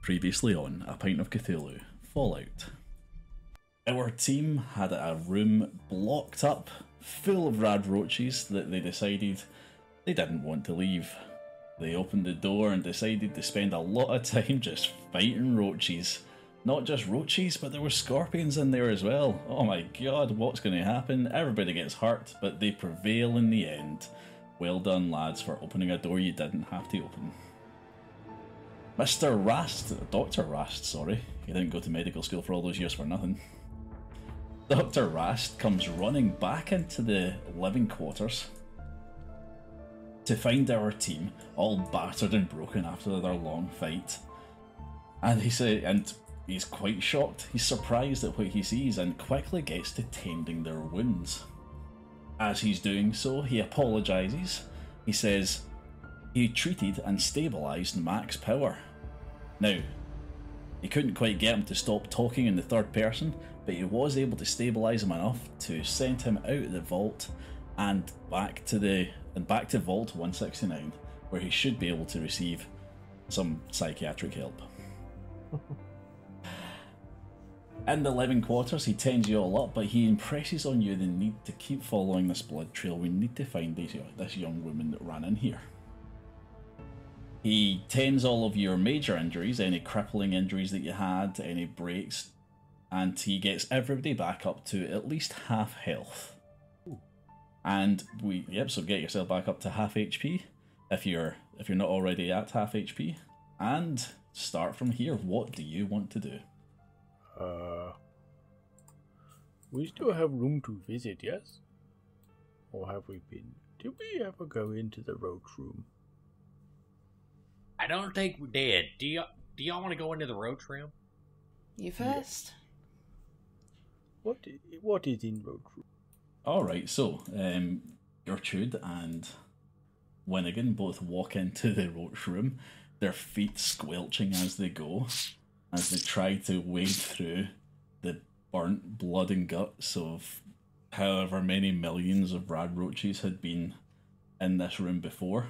Previously on A Pint of Cthulhu, Fallout. Our team had a room blocked up, full of rad roaches that they decided they didn't want to leave. They opened the door and decided to spend a lot of time just fighting roaches. Not just roaches, but there were scorpions in there as well. Oh my god, what's going to happen? Everybody gets hurt, but they prevail in the end. Well done, lads, for opening a door you didn't have to open. Dr. Rast, sorry. He didn't go to medical school for all those years for nothing. Dr. Rast comes running back into the living quarters to find our team all battered and broken after their long fight. And he's quite shocked. He's surprised at what he sees and quickly gets to tending their wounds. As he's doing so, he apologises. He says he treated and stabilised Mac's power. Now, he couldn't quite get him to stop talking in the third person, but he was able to stabilise him enough to send him out of the vault and back to Vault 169, where he should be able to receive some psychiatric help. In the living quarters, he tends you all up, but he impresses on you the need to keep following this blood trail. We need to find this young woman that ran in here. He tends all of your major injuries, any crippling injuries that you had, any breaks, and he gets everybody back up to at least half health. Ooh. And so get yourself back up to half HP if you're not already at half HP, and start from here. What do you want to do? We still have room to visit, yes? Or have we been? Did we ever go into the roach room? I don't think we did. Do y'all want to go into the roach room? You first. What is in roach room? Alright, so Gertrude and Winnigan both walk into the roach room, their feet squelching as they go, as they try to wade through the burnt blood and guts of however many millions of rad roaches had been in this room before.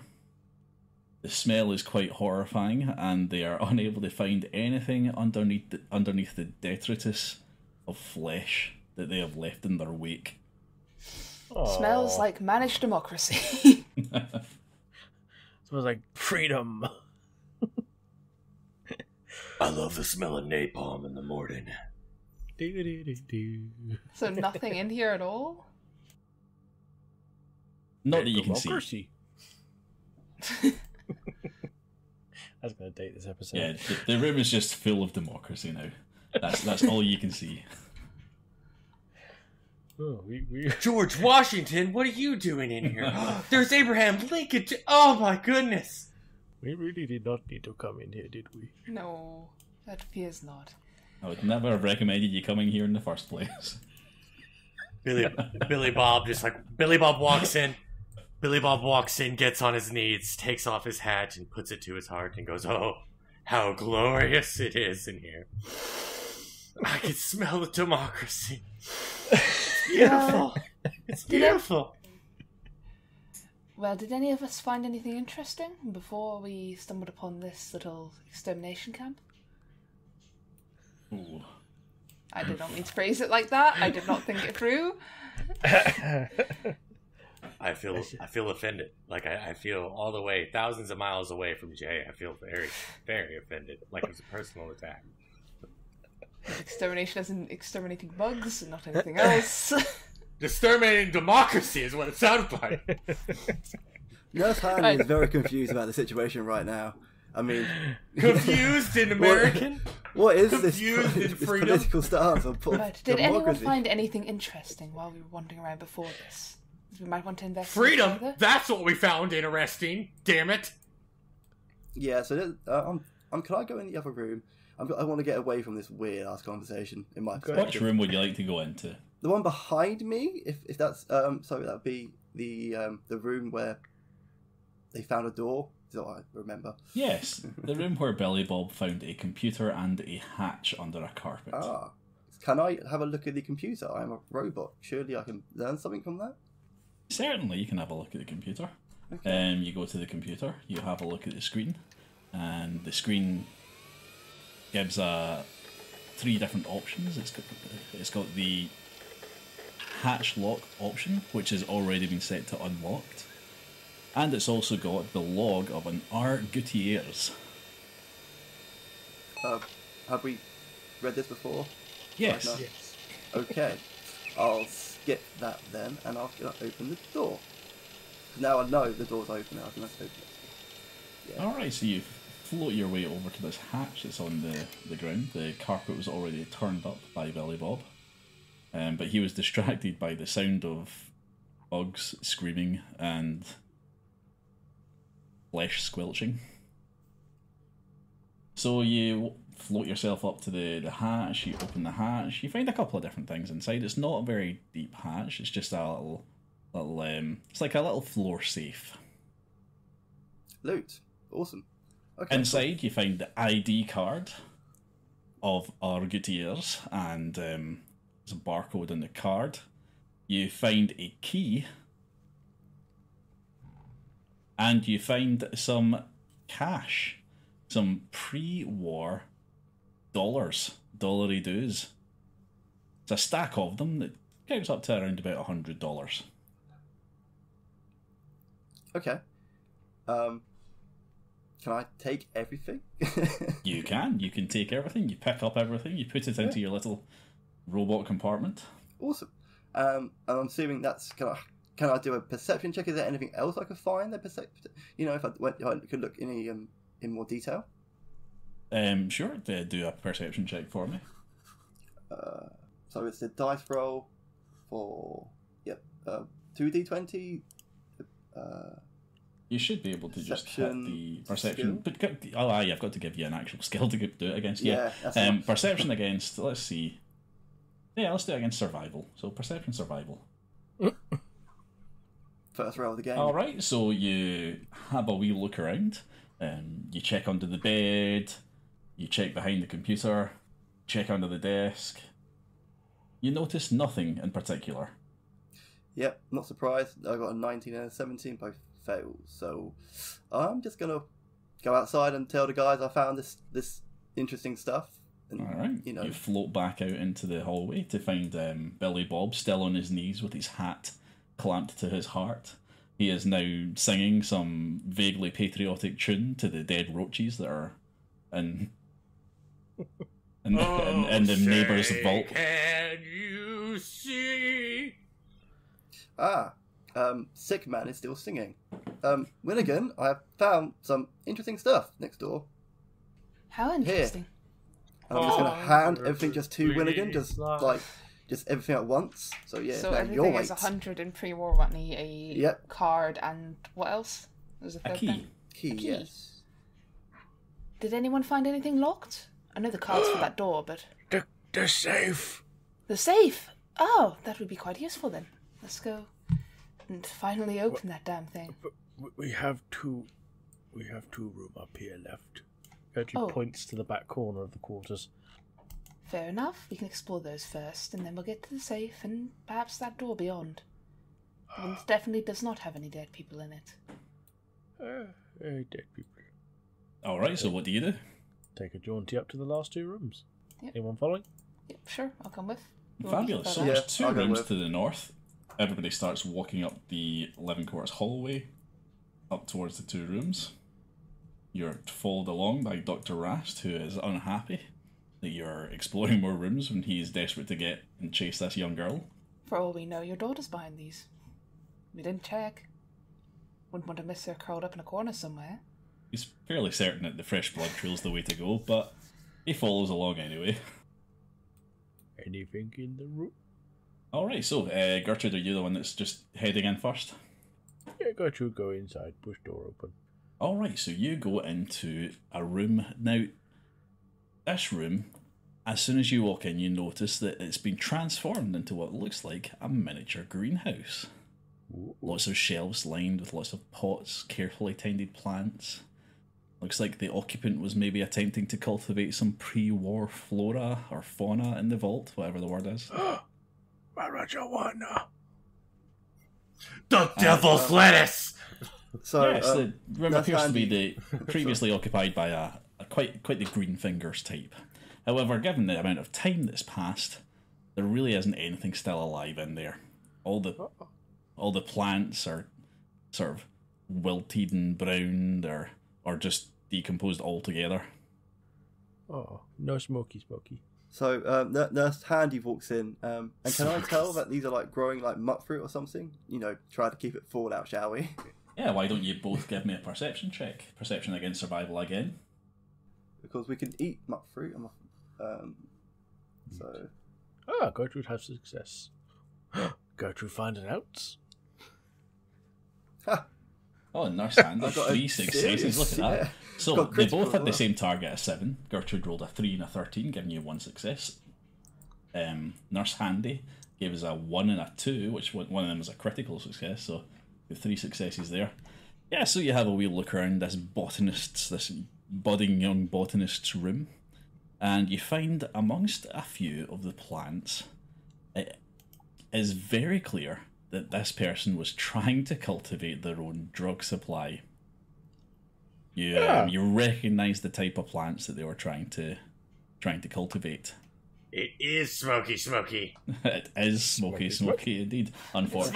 The smell is quite horrifying, and they are unable to find anything underneath the detritus of flesh that they have left in their wake. Aww. Smells like managed democracy. Smells like freedom. I love the smell of napalm in the morning. So nothing in here at all? Not that you can see. I was going to date this episode. Yeah, the room is just full of democracy now. That's all you can see. Oh, George Washington, what are you doing in here? There's Abraham Lincoln. Oh my goodness! We really did not need to come in here, did we? No, that appears not. I would never have recommended you coming here in the first place. Billy Bob walks in. Billy Bob walks in, gets on his knees, takes off his hat, and puts it to his heart, and goes, "Oh, how glorious it is in here! I can smell the democracy. It's beautiful. It's beautiful." Well, did any of us find anything interesting before we stumbled upon this little extermination camp? Ooh. I did not mean to phrase it like that. I did not think it through. I feel offended. Like I feel all the way, thousands of miles away from Jay. I feel very, very offended. Like it was a personal attack. Extermination as in exterminating bugs and not anything else. Exterminating democracy is what it sounded like. Nurse Hanley is very confused about the situation right now. I mean... Confused in American? What is confused this in freedom? political stance on Right. Did anyone find anything interesting while we were wandering around before this? We might want to investigate freedom? further? That's what we found interesting. Damn it. Yeah, so can I go in the other room? I want to get away from this weird-ass conversation in my perspective. Which room would you like to go into? The one behind me, if that's... so that'd be the room where they found a door. Is what I remember. Yes, the room where Billy Bob found a computer and a hatch under a carpet. Ah. Can I have a look at the computer? I'm a robot. Surely I can learn something from that? Certainly, you can have a look at the computer. Okay. You go to the computer, you have a look at the screen, and the screen gives three different options. It's got the hatch lock option, which has already been set to unlocked, and it's also got the log of an R. Gutierrez. Have we read this before? Yes. Right, no. Yes. Okay. I'll skip that then, and I'll open the door. Now I know the door's open. I can open it. Yeah. Alright, so you float your way over to this hatch that's on the ground. The carpet was already turned up by Billy Bob, but he was distracted by the sound of bugs screaming and flesh squelching. So you float yourself up to the hatch, you open the hatch, you find a couple of different things inside. It's not a very deep hatch, it's just a little it's like a little floor safe. Loot. Awesome. Okay. Inside you find the ID card of R. Gutierrez, and there's a barcode on the card. You find a key, and you find some cash, some pre-war dollars, dollary dues. It's a stack of them that counts up to around about $100. Okay. Can I take everything? You can take everything, you pick up everything, you put it into your little robot compartment. Awesome. And I'm assuming that's can I do a perception check? Is there anything else I could find? If I could look in more detail. Sure, do a perception check for me. So it's a dice roll for 2d20. You should be able to just hit the perception. skill? But I've got to give you an actual skill to do it against. Yeah, that's enough. Perception against. Let's see. Yeah, let's do it against survival. So perception, survival. First roll of the game. All right. So you have a wee look around. You check under the bed. You check behind the computer. Check under the desk. You notice nothing in particular. Yep, not surprised. I got a 19 and a 17, both fails. So I'm just gonna go outside and tell the guys I found this interesting stuff. And, All right. You float back out into the hallway to find Billy Bob still on his knees with his hat clamped to his heart. He is now singing some vaguely patriotic tune to the dead roaches that are in the neighbour's vault. Can you see? Sick Man is still singing. Winnigan, I have found some interesting stuff next door. How interesting. And I'm just going to hand everything just to Winnigan, just everything at once. So yeah, So now everything your is weight. 100 in pre-war money, a Yep. card, and what else? There's a A third key. thing. Key, key. yes. Did anyone find anything locked? I know the card's for that door, but... The safe. The safe! Oh, that would be quite useful then. Let's go and finally open that damn thing. But we have two room up here left. Gertrude Oh. points to the back corner of the quarters. Fair enough. We can explore those first, and then we'll get to the safe and perhaps that door beyond. The one that definitely does not have any dead people in it. Dead people. All right. So what do you do? Take a jaunty up to the last two rooms. Yep. Anyone following? Yep, sure, I'll come with. You want me to Fabulous. So follow? there's Yeah, two I'll go rooms with. to the north. Everybody starts walking up the living quarters hallway, up towards the two rooms. You're followed along by Dr. Rast, who is unhappy that you're exploring more rooms when he's desperate to get and chase this young girl. For all we know, your daughter's behind these. We didn't check. Wouldn't want to miss her curled up in a corner somewhere. He's fairly certain that the fresh blood trail's the way to go, but he follows along anyway. Anything in the room? Alright, so Gertrude, are you the one that's just heading in first? Yeah, Gertrude, go inside. Push door open. Alright, so you go into a room. Now, this room, as soon as you walk in, you notice that it's been transformed into what looks like a miniature greenhouse. Ooh. Lots of shelves lined with lots of pots, carefully tended plants. Looks like the occupant was maybe attempting to cultivate some pre-war flora or fauna in the vault, whatever the word is. Marijuana. The devil's lettuce! So Yes, the room that's appears to be handy. previously occupied by a quite the green fingers type. However, given the amount of time that's passed, there really isn't anything still alive in there. All the plants are sort of wilted and browned, or just decomposed altogether. Oh, no smoky. So Nurse Handy walks in, and can I tell that these are like growing like mutt fruit or something? You know, try to keep it fallout, shall we? Yeah, why don't you both give me a perception check? Perception against survival again. Because we can eat mutt fruit. So. Ah, Gertrude has success. Gertrude finds out. Oh, Nurse Handy, I got 3 successes. Look at that. yeah. So Got they critical both had as the well. same target of 7. Gertrude rolled a 3 and a 13, giving you 1 success. Nurse Handy gave us a 1 and a 2, which one of them was a critical success, so the 3 successes there. Yeah, so you have a wee look around this budding young botanist's room, and you find amongst a few of the plants, it is very clear that this person was trying to cultivate their own drug supply. You recognise the type of plants that they were trying to cultivate. It is smoky. It is smoky indeed. It's Vault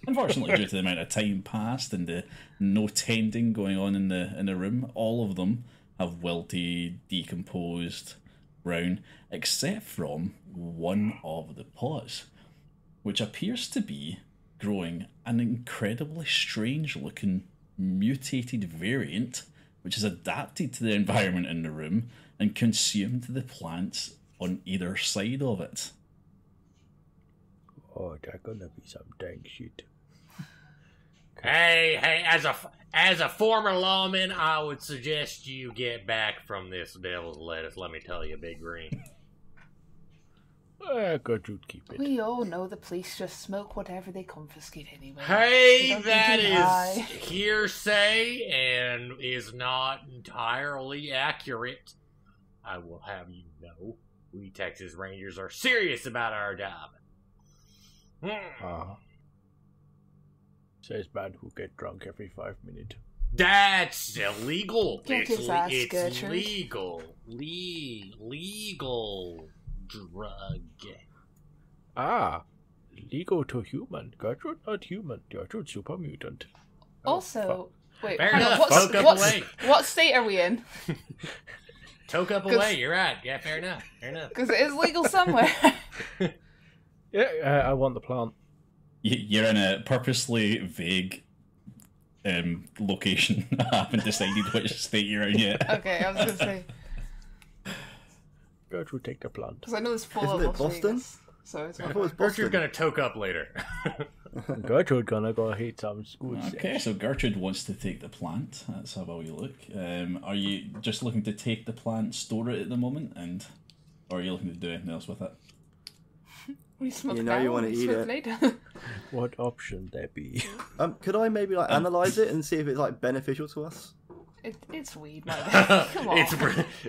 Unfortunately, due to the amount of time passed and the no tending going on in the room, all of them have wilted, decomposed, brown, except from one of the pots, which appears to be growing an incredibly strange-looking mutated variant, which has adapted to the environment in the room and consumed the plants on either side of it. Oh, that's gonna be some dang shit. Hey, as a former lawman, I would suggest you get back from this devil's lettuce, let me tell you, Big Green. Gertrude, keep it. We all know the police just smoke whatever they confiscate anyway. Hey, Don't that think too high. is hearsay and is not entirely accurate. I will have you know, we Texas Rangers are serious about our job. Says man who get drunk every 5 minutes. That's illegal. Get his ass, It's Gertrude. legal. Legal drug. Legal to human. Gertrude not human. Gertrude super mutant. Also, wait, Fair hang on, enough. Toke up away. what state are we in? Toke up away. You're right. Yeah, fair enough. Because it is legal somewhere. Yeah, I want the plant. You're in a purposely vague location. I haven't decided which state you're in yet. Okay, I was going to say. Gertrude, take the plant. Because I know it's full Isn't of it Las Boston? Vegas, so it's I not. thought it was Gertrude's Boston. gonna toke up later. Gertrude gonna go hit some school. Okay, so Gertrude wants to take the plant. Let's have a wee look. Are you just looking to take the plant, store it at the moment, or are you looking to do anything else with it? We smoke You know now, you wanna we eat smoke it. later. What option there be? Could I maybe like analyze it and see if it's like beneficial to us? It's weed, my bad. Come on. It's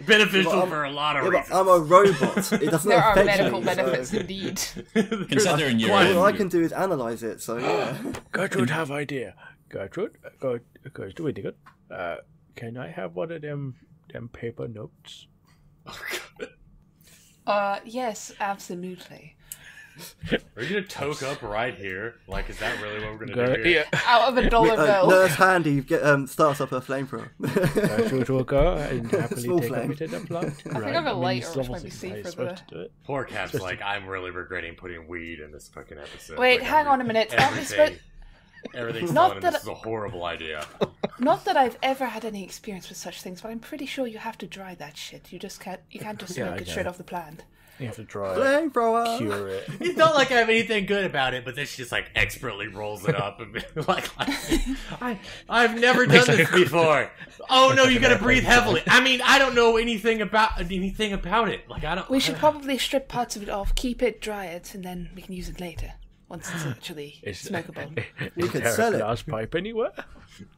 beneficial But I'm- for a lot of Yeah, reasons. but I'm a robot. It doesn't There are affect medical me. benefits So indeed. Considering you're all I can do is analyze it. So yeah. Gertrude have idea. Gertrude, Gertrude, wait a minute. Can I have one of them paper notes? Yes, absolutely. Are you gonna toke up right here? Like, is that really what we're gonna do here? Yeah. Out of a dollar bill. Nurse Handy starts up a flamethrower. Gertrude will go and happily Small take flame. a bit of the plant. I think I have a lighter, which might be safer there. Poor Cap's like, I'm really regretting putting weed in this fucking episode. Wait, Like, hang on a minute. Everything's Not telling him that this is a horrible idea. Not that I've ever had any experience with such things, but I'm pretty sure you have to dry that shit. You can't just smoke it straight off the plant. You have to try it, Flamethrower. cure it. It's not like I have anything good about it, but then she just like expertly rolls it up and I've never done this before. Oh no, you gotta breathe heavily. I mean, I don't know anything about it. Like I don't. We should probably strip parts of it off, keep it, dry it, and then we can use it later once it's actually smokable. Is could there sell a it. glass pipe anywhere?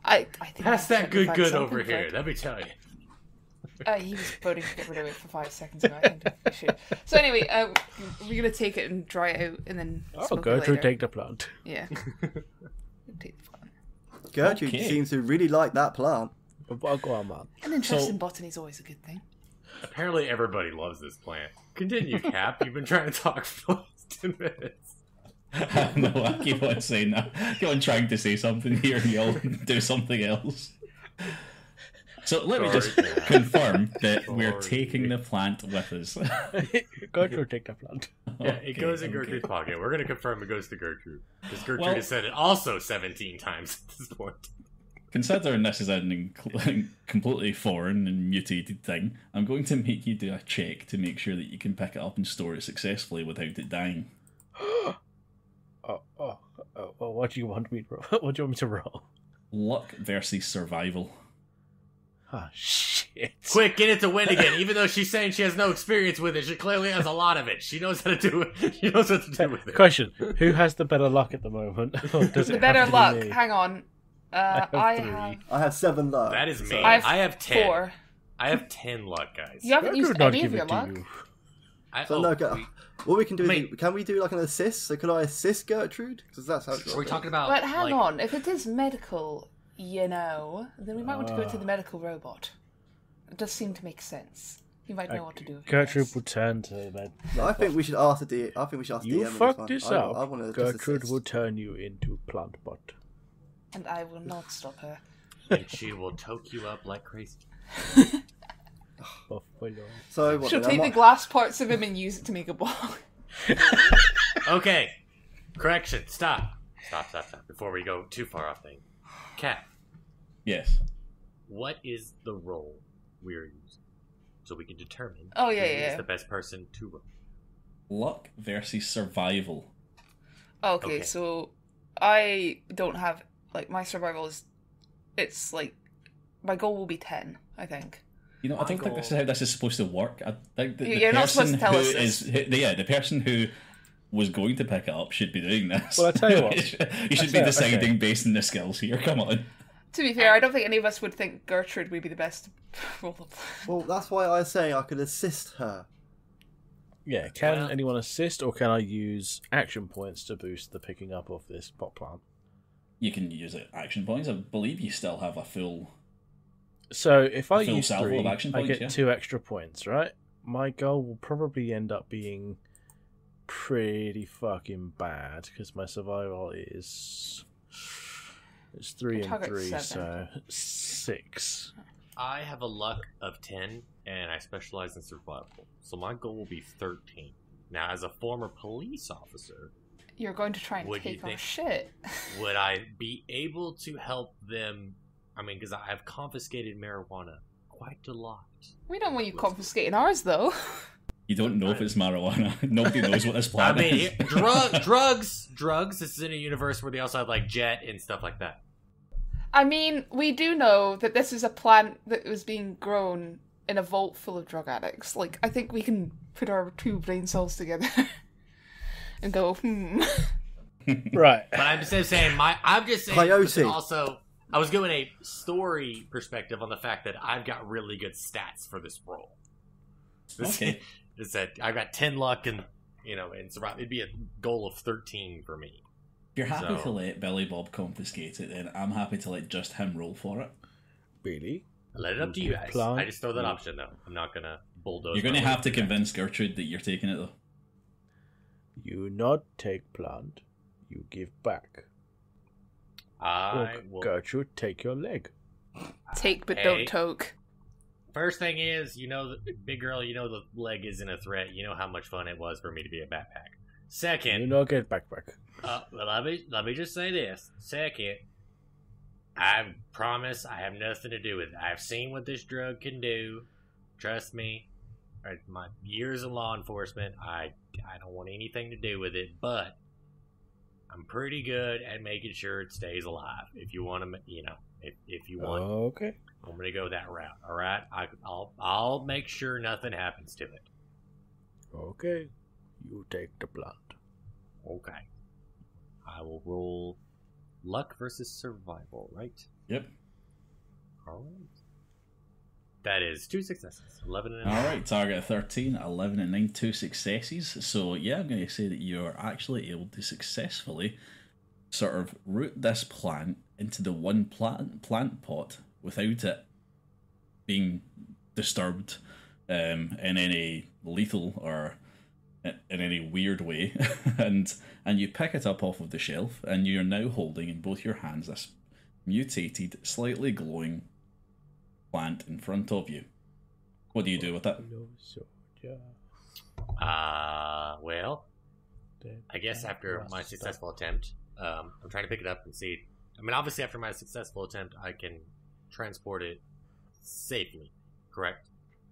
I think Pass we that can good find good something over for here. it. Let me tell you. He was voting to get rid of it for 5 seconds ago. I think we should. So anyway, we're gonna take it and dry it out, and then Oh, smoke it Gertrude, later. take the plant. Yeah. Take the plant. Gertrude Okay. seems to really like that plant. Fuck on, man. An interest So- in botany is always a good thing. Apparently everybody loves this plant. Continue, Cap. You've been trying to talk for the last 10 minutes. No, I keep on saying that. I keep on trying to say something here and you'll do something else. So let me just Sorry. confirm that we're Sorry. taking the plant with us. Gertrude, take the plant. Yeah, it Okay, goes in okay. Gertrude's pocket. We're going to confirm it goes to Gertrude. Because Gertrude Well- has said it also 17 times at this point. Considering this is a completely foreign and mutated thing, I'm going to make you do a check to make sure that you can pick it up and store it successfully without it dying. What do you want me to roll? What do you want me to roll? Luck versus survival. Ah, shit. Quick, get it to win again. Even though she's saying she has no experience with it, she clearly has a lot of it. She knows how to do it. She knows what to do with it. Question: who has the better luck at the moment? Or does The it better have to be luck. me? Hang on. have I three. have I have 7 luck. That is me. so- I I have have 10. 4. I have 10 luck, guys. You haven't used Gertrude not any of give your it to luck. you. So no, what we can do is, Mate. can we do like an assist? So could I assist Gertrude? Because that's how it's Are we talking about... But hang like, on, if it is medical, then we might want to go to the medical robot. It does seem to make sense. You might know what to do. with Gertrude this. will turn to that. I think we should ask the I think we should ask You DM. fucked on this one. up. I want to Gertrude will turn you into plant bot. And I will not stop her. And she will toke you up like crazy. Buffalo. So what? She'll then? take the glass parts of him and use it to make a ball. Okay. Correction. Stop. Stop. Before we go too far off thing. Cat, Yes. what is the role we're using? So we can determine Oh, yeah, who yeah. is the best person to roll. Luck versus survival. Okay, Okay. so I don't have like my survival is. It's like my goal will be 10. I think. You know, I don't think this is how this is supposed to work. I think that the You're not supposed person to tell who us this. the person who was going to pick it up should be doing this. Well, I tell you what. you should be Okay. deciding based on the skills here. Come on. To be fair, I don't think any of us would think Gertrude would be the best to roll the plan. Well, that's why I say I could assist her. Yeah, can Well- anyone assist, or can I use action points to boost the picking up of this pot plant? You can use it action points. I believe you still have a full. So if I Full use salvo 3, of action I points, get yeah. 2 extra points, right? My goal will probably end up being pretty fucking bad because my survival is it's 3 Your and target's 3, 7. so 6. I have a luck of 10, and I specialize in survival. So my goal will be 13. Now, as a former police officer, You're going to try and Would you take our think- shit. would I be able to help them? I mean, because I have confiscated marijuana quite a lot. We don't want you confiscating ours, though. You don't know if it's marijuana. Nobody knows what this I plan mean, is. drugs. This is in a universe where they also have like jet and stuff like that. I mean, we do know that this is a plant that was being grown in a vault full of drug addicts. Like, I think we can put our 2 brain cells together and go, Right. But I'm just saying, I'm just saying. Coyote. listen, also, I was giving a story perspective on the fact that I've got really good stats for this role. Okay. It's that I've got 10 luck and and survive. It'd be a goal of 13 for me. If you're happy So- to let Billy Bob confiscate it, then I'm happy to let just him roll for it. Really? I let it up to you guys. Plan. I just throw that option though. I'm not gonna bulldoze. You're going to my way have to through that. convince Gertrude that you're taking it, though. You not take plant, you give back. I Or will. Gertrude, take your leg. take but Hey. don't toke. First thing is, big girl, the leg isn't a threat. You know how much fun it was for me to be a backpack. You Second, not get backpack. let me just say this. Second, I promise I have nothing to do with it. I've seen what this drug can do. Trust me. My years in law enforcement, I don't want anything to do with it, but I'm pretty good at making sure it stays alive. If you want to, if you want, Okay. I'm gonna go that route. All right, I'll make sure nothing happens to it. Okay. You take the plant. Okay. I will roll luck versus survival, right? Yep. All right. That is 2 successes, 11 and a All right, target of 13, 11 and 9, 2 successes. So, yeah, I'm going to say that you're actually able to successfully sort of root this plant into the one plant pot without it being disturbed in any lethal or in any weird way, and you pick it up off of the shelf, and you're now holding in both your hands this mutated, slightly glowing plant in front of you. What do you do with it? Well, I guess after my successful attempt, I'm trying to pick it up and see. I mean, obviously, after my successful attempt, I can transport it safely. Correct?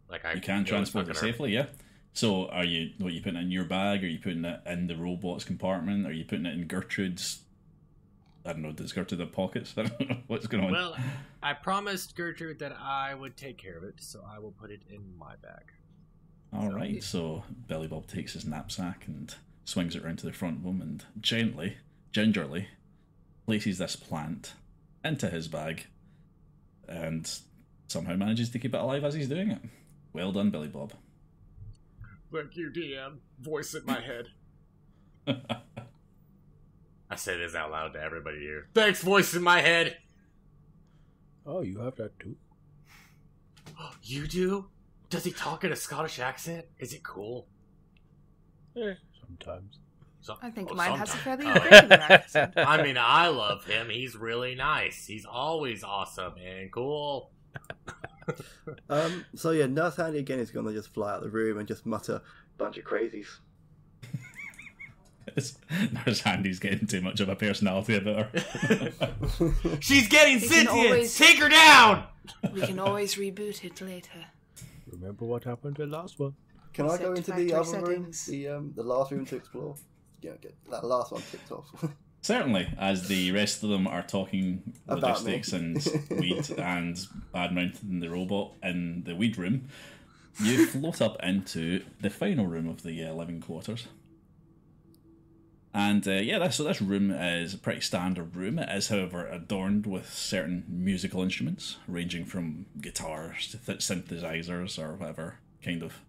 Like you can transport it safely, yeah. So, are you putting it in your bag? Are you putting it in the robot's compartment? Are you putting it in Gertrude's? I don't know. Does Gertrude have pockets? I don't know what's going on. Well, I promised Gertrude that I would take care of it, so I will put it in my bag. All right. So Billy Bob takes his knapsack and swings it around to the front of him, and gingerly, places this plant into his bag, and somehow manages to keep it alive as he's doing it. Well done, Billy Bob. Thank you, DM. Voice in my head. I say this out loud to everybody here. Thanks, voice in my head. Oh, you have that too? You do? Does he talk in a Scottish accent? Is it cool? Sometimes. I think mine has a fairly sometimes. regular accent. I mean, I love him. He's really nice. He's always awesome and cool. So yeah, Nurse Handy again is gonna just fly out the room and just mutter bunch of crazies. Nurse Handy's getting too much of a personality about her. She's getting sentient! always- Take her down! We can always reboot it later. Remember what happened to the last one? Can I go into the other Satisfactory room? settings. The last room to explore? Yeah, get that last one ticked off. Certainly, as the rest of them are talking About me. logistics and weed and bad-mouthing the robot in the weed room, you float up into the final room of the living quarters. And so this room is a pretty standard room. It is, however, adorned with certain musical instruments, ranging from guitars to synthesizers or whatever kind of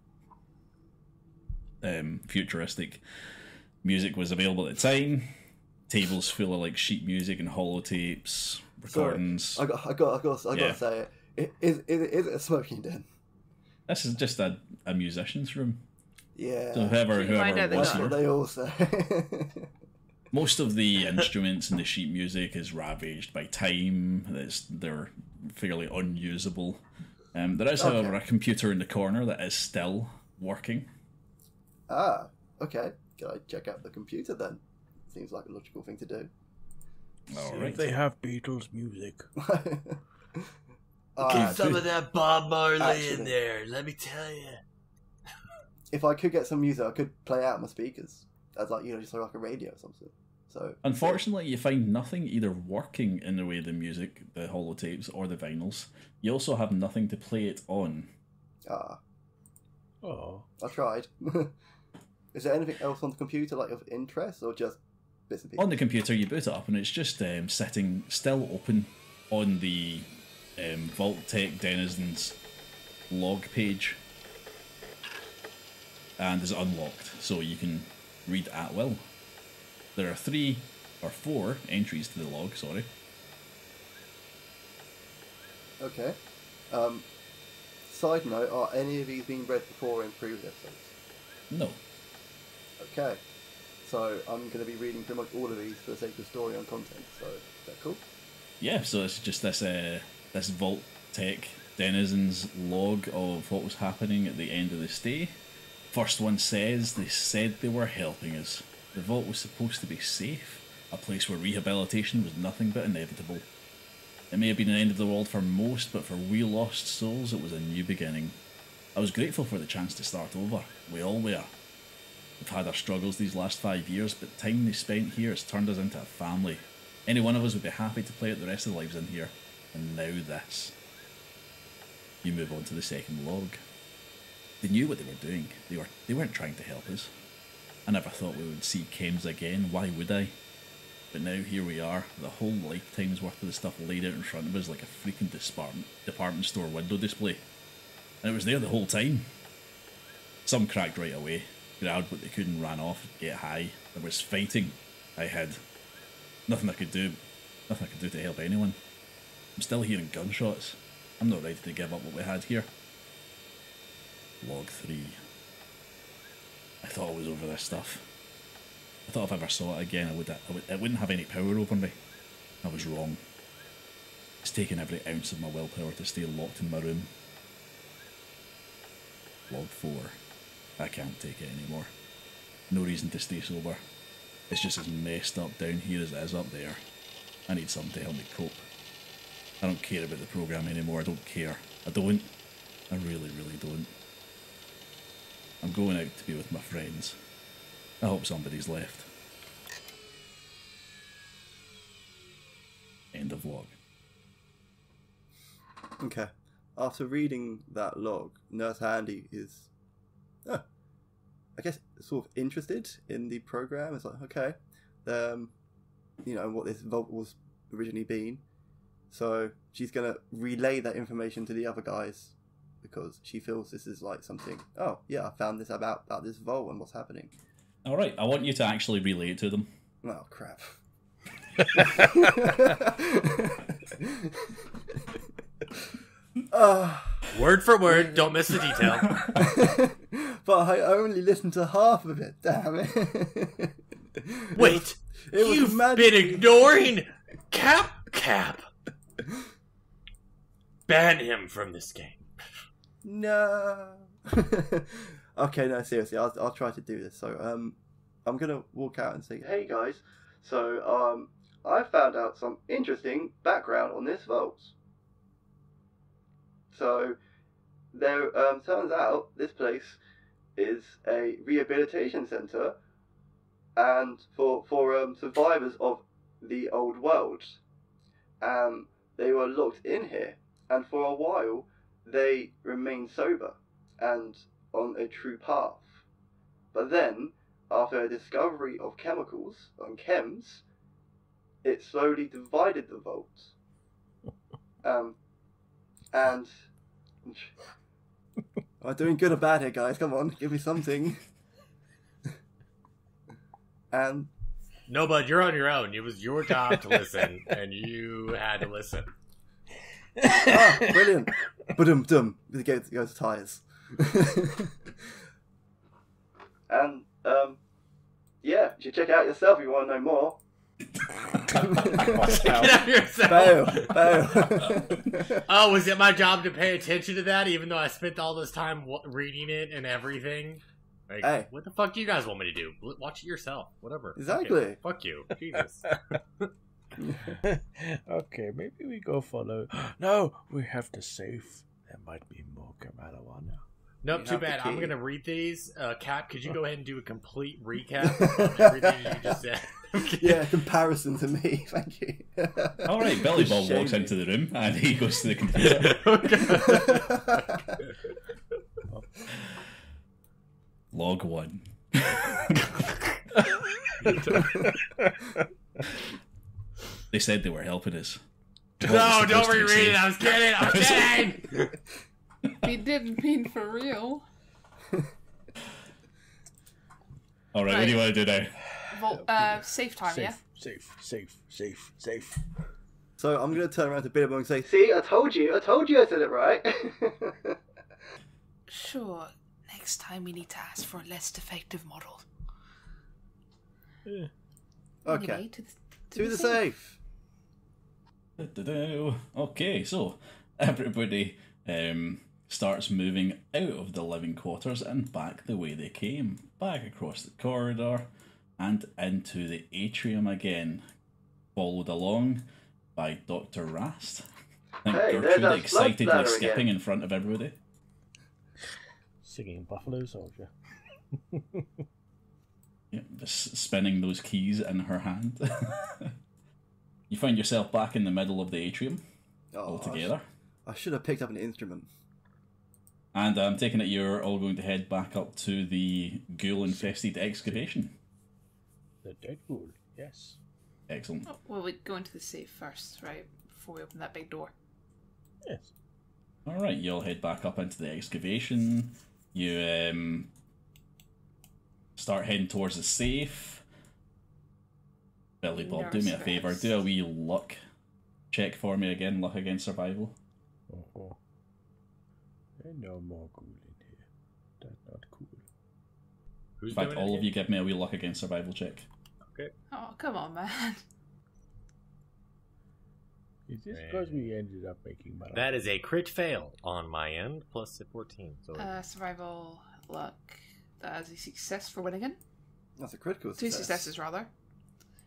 futuristic music was available at the time. Tables full of like sheet music and holotapes, recordings. Sorry, I got to say it. Is it a smoking den? This is just a musician's room. Yeah. So whoever find out was That's what here, they all say. most of the instruments and the sheet music is ravaged by time. They're fairly unusable. There is, however, a computer in the corner that is still working. Ah, okay. Can I check out the computer then? Seems like a logical thing to do. All See right. if they have Beatles music. Get some of that Bob Marley Actually. in there, let me tell you. If I could get some music, I could play out my speakers as just like a radio or something. So Unfortunately, you find nothing either working in the way of the music, the holotapes, or the vinyls. You also have nothing to play it on. Oh. I tried. Is there anything else on the computer like of interest, or just bits and pieces? On the computer, you boot it up, and it's just sitting still open on the Vault Tech Denizens log page, and is unlocked, so you can read at will. There are 3 or 4 entries to the log. Sorry. Okay. Side note: are any of these being read before in previous episodes? No. Okay. So I'm going to be reading pretty much all of these for the sake of story and content. So is that cool? Yeah. So it's just this Vault Tech Denizens log of what was happening at the end of the stay. First one says they said they were helping us. The vault was supposed to be safe, a place where rehabilitation was nothing but inevitable. It may have been an end of the world for most, but for we lost souls, it was a new beginning. I was grateful for the chance to start over. We all were. We've had our struggles these last 5 years, but time they spent here has turned us into a family. Any one of us would be happy to play out the rest of the lives in here. And now this. You move on to the second log. They knew what they were doing. They weren't trying to help us. I never thought we would see chems again. Why would I? But now here we are, the whole lifetime's worth of the stuff laid out in front of us like a freaking department store window display. And it was there the whole time. Some cracked right away, grabbed what they could and ran off, get high. There was fighting. I hid. Nothing I could do to help anyone. I'm still hearing gunshots. I'm not ready to give up what we had here. Log 3. I thought I was over this stuff. I thought if I ever saw it again, it wouldn't have any power over me. I was wrong. It's taken every ounce of my willpower to stay locked in my room. Log 4. I can't take it anymore. No reason to stay sober. It's just as messed up down here as it is up there. I need something to help me cope. I don't care about the program anymore. I don't care. I don't. I really, really don't. I'm going out to be with my friends. I hope somebody's left. End of log. Okay. After reading that log, Nurse Handy is, I guess, sort of interested in the program. It's like, okay, what this vault was originally been. So she's going to relay that information to the other guys because she feels this is like something, oh, yeah, I found this about this vault and what's happening. All right, I want you to actually relay it to them. Oh, crap. Word for word, don't miss the detail. But I only listened to half of it, damn it. Wait, you've magic. been ignoring Cap. Ban him from this game. No. Okay, no, seriously, I'll try to do this. So, I'm gonna walk out and say, hey guys, so I found out some interesting background on this vault. So, there turns out this place is a rehabilitation centre, and for survivors of the old world. They were locked in here, and for a while they remained sober and on a true path. But then, after a discovery of chemicals on chems, it slowly divided the vault. And I'm doing good or bad here, guys. Come on, give me something. And no, bud, you're on your own. It was your job to listen, and you had to listen. Brilliant. Ba-dum-dum. It goes to tires. And, yeah, you should check it out yourself if you want to know more. Check it out yourself. Bail. Oh, was it my job to pay attention to that, even though I spent all this time reading it and everything? Like, hey. What the fuck do you guys want me to do? Watch it yourself. Whatever. Exactly. Fuck you. Jesus. Okay, maybe we go follow. No, we have to save. There might be more marijuana. Nope, You too have the bad. I'm key. going to read these. Cap, could you go ahead and do a complete recap of everything you just said? Yeah, comparison to me. Thank you. All right, Billy Bob Shame walks me. into the room and he goes to the computer. Log 1. They said they were helping us. What No, was don't supposed to be reread it. safe? I was kidding. I was kidding. We didn't mean for real. All right, what do you want to do now? Safe time, yeah? Safe. So I'm going to turn around to Billabong and say, see, I told you I said it right. Sure. Next time we need to ask for a less defective model. Okay, Anyway, to the safe. Okay, so everybody starts moving out of the living quarters and back the way they came, back across the corridor and into the atrium again, followed along by Dr. Rast. I think Hey, there's Gertrude that blood excitedly bladder skipping again. in front of everybody. Singing Buffalo Soldier. Yep, just spinning those keys in her hand. You find yourself back in the middle of the atrium Oh, altogether. I should have picked up an instrument. And I'm taking it you're all going to head back up to the ghoul-infested excavation. The Dead Ghoul, yes. Excellent. Oh, well, we go into the safe first, right? Before we open that big door. Yes. Alright, you all head back up into the excavation. You start heading towards the safe. Billy Bob, do me a favour. Do a wee luck check for me again. Luck against survival. Oh. There's no more ghoul in here. That's not cool. Who's In fact, doing it all of again? you give me a wee luck against survival check. Okay. Oh, come on, man. Is this because we ended up making money? That is a crit fail on my end, plus a 14. So Survival luck. That is a success for Winnigan. That's a critical 2 success. successes, rather.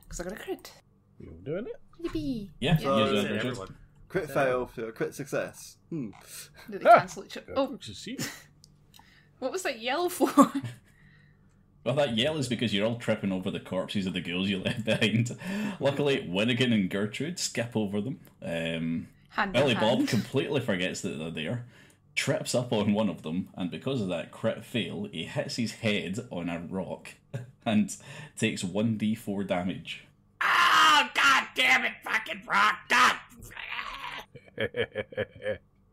Because I got a crit. We all doing it? Yippee! Yeah, So- you He do said it, Richard. everyone. Crit fail for a crit success. Did they cancel each other? Oh, Succeed. what was that yell for? Well, that yell is because you're all tripping over the corpses of the ghouls you left behind. Luckily, Winnigan and Gertrude skip over them. Hand in Billy Bob hand. completely forgets that they're there, trips up on one of them, and because of that crit fail, he hits his head on a rock and takes 1d4 damage. Oh, god damn it, fucking rock! God!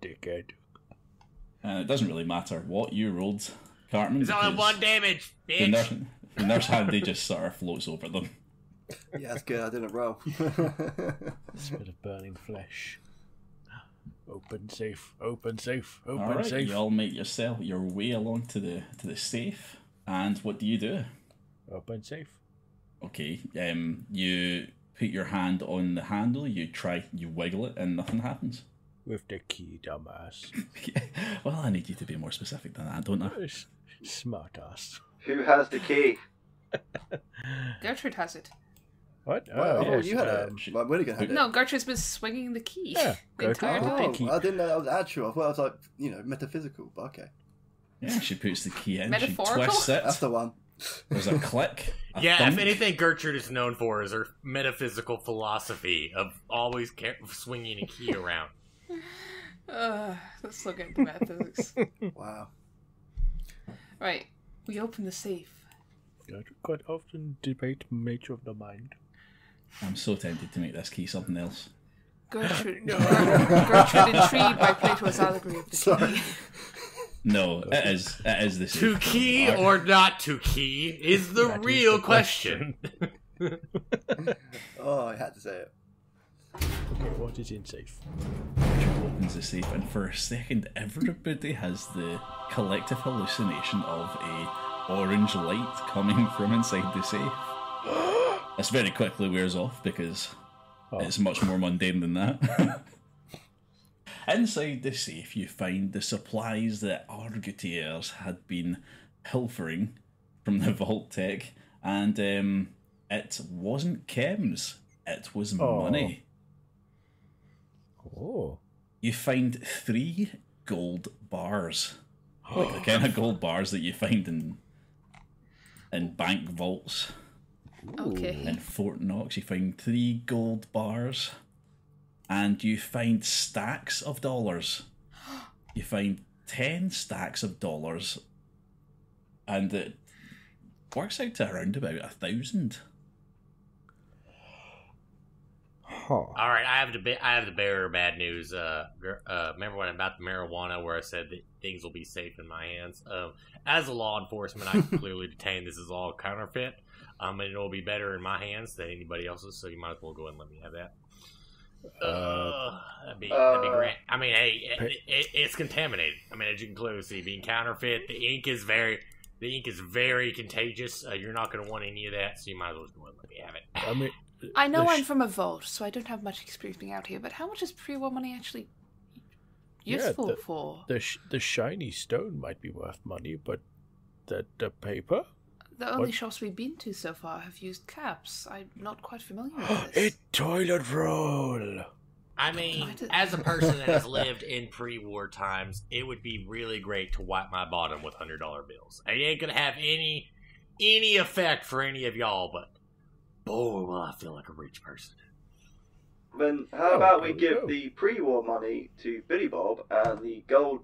Dickhead. And it doesn't really matter what you rolled, Cartman. It's only because 1 damage, the bitch! nurse handy just sort of floats over them. Yeah, that's good. I didn't roll. Smell of burning flesh. Open safe. Open safe. Open All right, safe. you all make your way along to the safe, and what do? Open safe. Okay, you put your hand on the handle, you wiggle it, and nothing happens. With the key, dumbass. Well, I need you to be more specific than that, don't I? Smart ass. Who has the key? Gertrude has it. What? Oh, yes, you had it. Like, Winnigan had it. No, Gertrude's been swinging the key. Yeah, the entire Gertrude time. had the key. I didn't know that was actual. I thought it was like, metaphysical, but okay. Yeah, she puts the key in, she Metaphorical? twists it, That's the one. there's a click, a Yeah, thunk. if anything Gertrude is known for is her metaphysical philosophy of always swinging a key around. Let's still get into metaphysics. Wow. Right, we open the safe. Gertrude quite often debate nature of the mind. I'm so tempted to make this key something else. Gertrude, Gertrude intrigued by Plato's allegory of the Sorry. key. No, it is the safe. To key or not to key is the That is real the question. Oh, I had to say it. Okay, what is in safe? Richard opens the safe, and for a second, everybody has the collective hallucination of a orange light coming from inside the safe. This very quickly wears off because it's much more mundane than that. Inside the safe, you find the supplies that Argotiers had been pilfering from the vault tech, and it wasn't chems, it was money. Oh. You find 3 gold bars. Like the kind of gold bars that you find in bank vaults. Okay. In Fort Knox, you find 3 gold bars. And you find stacks of dollars. You find 10 stacks of dollars. And it works out to around about 1,000. Huh. All right, I have the bearer of bad news. Remember when about the marijuana, where I said that things will be safe in my hands? As a law enforcement, I can clearly detain this is all counterfeit. And it will be better in my hands than anybody else's. So you might as well go ahead and let me have that. That'd be great. I mean, hey, it's contaminated. I mean, as you can clearly see, being counterfeit, the ink is very contagious. You're not going to want any of that, so you might as well just go ahead and let me have it. I mean, I know the I'm from a vault, so I don't have much experience being out here, but how much is pre-war money actually useful for? The shiny stone might be worth money, but the paper? The only What? shops we've been to so far have used caps. I'm not quite familiar with this. A toilet roll! I mean, as a person that has lived in pre-war times, it would be really great to wipe my bottom with $100 bills. It ain't gonna have any effect for any of y'all, but boy, will I feel like a rich person. Then how about we there we give go. the pre-war money to Billy Bob and the gold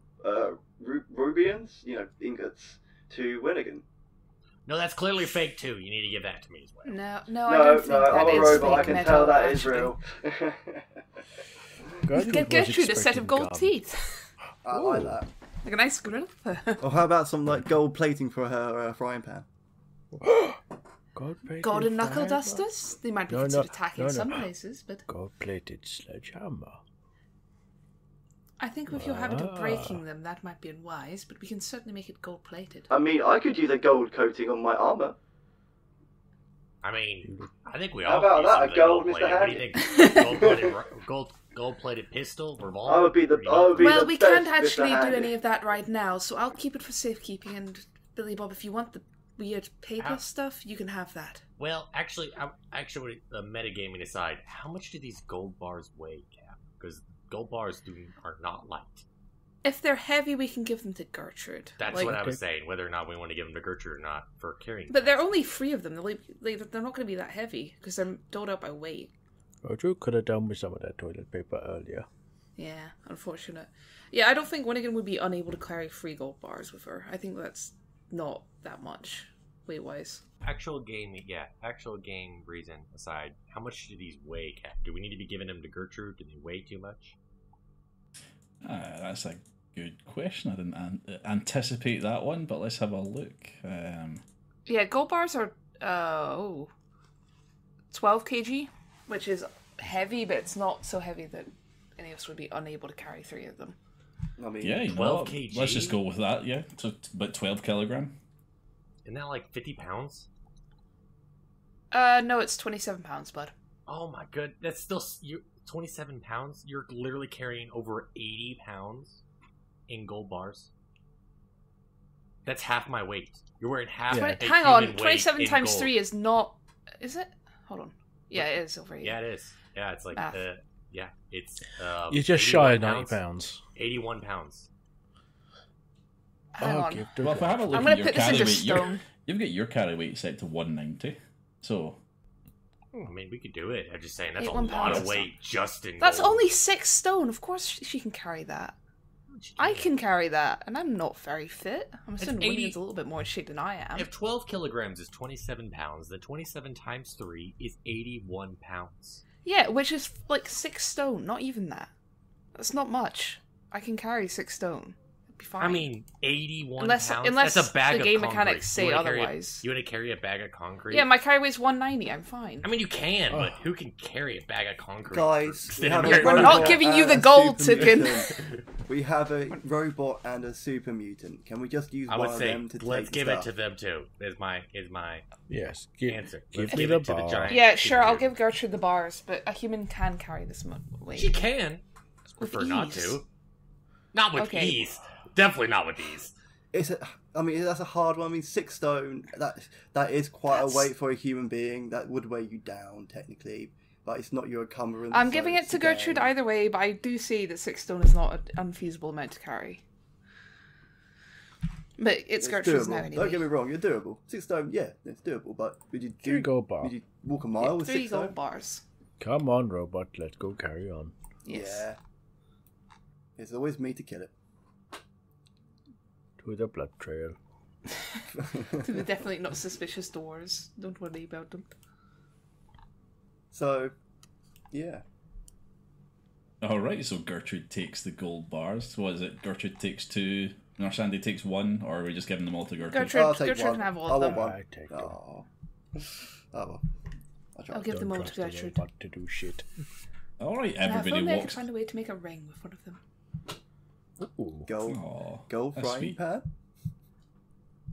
rubians, ingots, to Winnigan? No, that's clearly fake too. You need to give that to me as well. No, I don't think I'm that a is robot. I fake can metal, tell that is actually. real. You can get Gertrude a set of gold teeth. I like that. Like a nice gorilla. Or how about some gold plating for her frying pan? Golden knuckle dusters? They might be considered tacky in no. some places, but... Gold-plated sledgehammer. I think with your habit of breaking them, that might be unwise, but we can certainly make it gold-plated. I mean, I could use a gold coating on my armor. I mean, I think we How all about could use that, a something gold, gold-plated. Mr. What do you think? Gold-plated pistol, revolver? I would be the. What do you I would think? be Well, the we best, can't Mr. actually do Handy. any of that right now, so I'll keep it for safekeeping, and Billy Bob, if you want the weird paper stuff, you can have that. Well, actually, metagaming aside, how much do these gold bars weigh, Cap? Because gold bars are not light. If they're heavy, we can give them to Gertrude. That's what I was saying, whether or not we want to give them to Gertrude or not for carrying. But there are only 3 of them. They're not going to be that heavy, because they're doled out by weight. Roger could have done with some of that toilet paper earlier. Yeah, unfortunate. Yeah, I don't think Winnigan would be unable to carry 3 gold bars with her. I think that's not that much, weight-wise. Actual game reason aside, how much do these weigh, Cap? Do we need to be giving them to Gertrude? Do they weigh too much? That's a good question. I didn't anticipate that one, but let's have a look. Yeah, gold bars are 12 kg, which is heavy, but it's not so heavy that any of us would be unable to carry 3 of them. I mean, Yeah, 12 kg? Let's just go with that, yeah. So, but 12 kilogram. Isn't that like 50 pounds? No, it's 27 pounds, bud. Oh my god, that's still 27 pounds? You're literally carrying over 80 pounds in gold bars. That's half my weight. You're wearing half. Yeah. A Hang human on, weight 27 in times gold. 3 is not. Is it? Hold on. Yeah, it is over here. Yeah, it is. Yeah, it's like Math. yeah, it's. You're just shy of 81 90 pounds. 81 pounds. Hang on. give the Well, if I have a look I'm at going to your put this carry into weight, stone. you've got your carry weight set to 190. So, I mean, we could do it. I'm just saying that's a 81 lot of pounds. weight just in. That's gold. only 6 stone. Of course she can carry that. I can carry that, and I'm not very fit. I'm assuming 80 William's a little bit more in shape than I am. If 12 kilograms is 27 pounds, then 27 times 3 is 81 pounds. Yeah, which is like 6 stone. Not even that. That's not much. I can carry 6 stone. It'd be fine. I mean, 81 Unless pounds? That's a bag the of game concrete. mechanics say You wanna otherwise. You want to carry a bag of concrete? Yeah, my carry weight's 190. I'm fine. I mean, you can, but who can carry a bag of concrete? Guys, we have a We're robot not giving you and the a gold super token. mutant. We have a robot and a super mutant. Can we just use I one would of say them to let's take give the it to stuff? them too. Is my Yes, answer. give Let's me give the it to the bar. giant. Yeah, sure, I'll computer. give Gertrude the bars, but a human can carry this weight. She can. With Prefer not ease. to. Not with Okay. ease. Definitely not with ease. I mean, that's a hard one. I mean, 6 stone. That is quite That's- a weight for a human being. That would weigh you down technically, but it's not your encumbrance. I'm so giving it it's to a Gertrude game. either way, but I do see that 6 stone is not an unfeasible amount to carry. But it's Gertrude's doable. now anyway. Don't get me wrong, you're doable. 6 stone, yeah, it's doable. But would you Here you go, bar. Would you walk a mile with 3 6 gold stone? bars. Come on, robot, let's go carry on. Yes. Yeah. It's always me to kill it. To the blood trail. To the definitely not suspicious doors. Don't worry about them. So, yeah. alright, so Gertrude takes the gold bars. What is it? Gertrude takes 2, Nurse Sandy takes 1, or are we just giving them all to Gertrude? Gertrude, I'll take Gertrude one. can have all I of want them. one. I take them. Oh. Oh well. I'll give them Don't all to trust the Gertrude. robot to do shit. Alright, If everybody only I could walks. find a way to make a ring with one of them. Ooh. Gold, Aw, gold that's frying sweet. pan?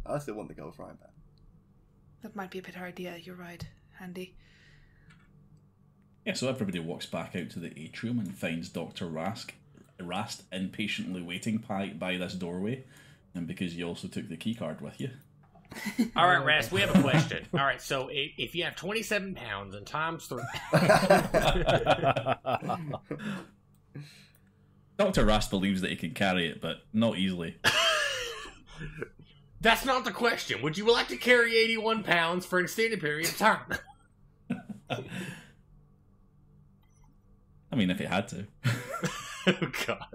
I still want the gold frying pan. That might be a better idea, you're right, Andy. Yeah, so everybody walks back out to the atrium and finds Dr. Rast impatiently waiting by this doorway, and because you also took the keycard with you. All right, Rast, we have a question. All right, so if you have 27 pounds and times 3... Dr. Rast believes that he can carry it, but not easily. That's not the question. Would you like to carry 81 pounds for an extended period of time? I mean, if he had to. Oh, God.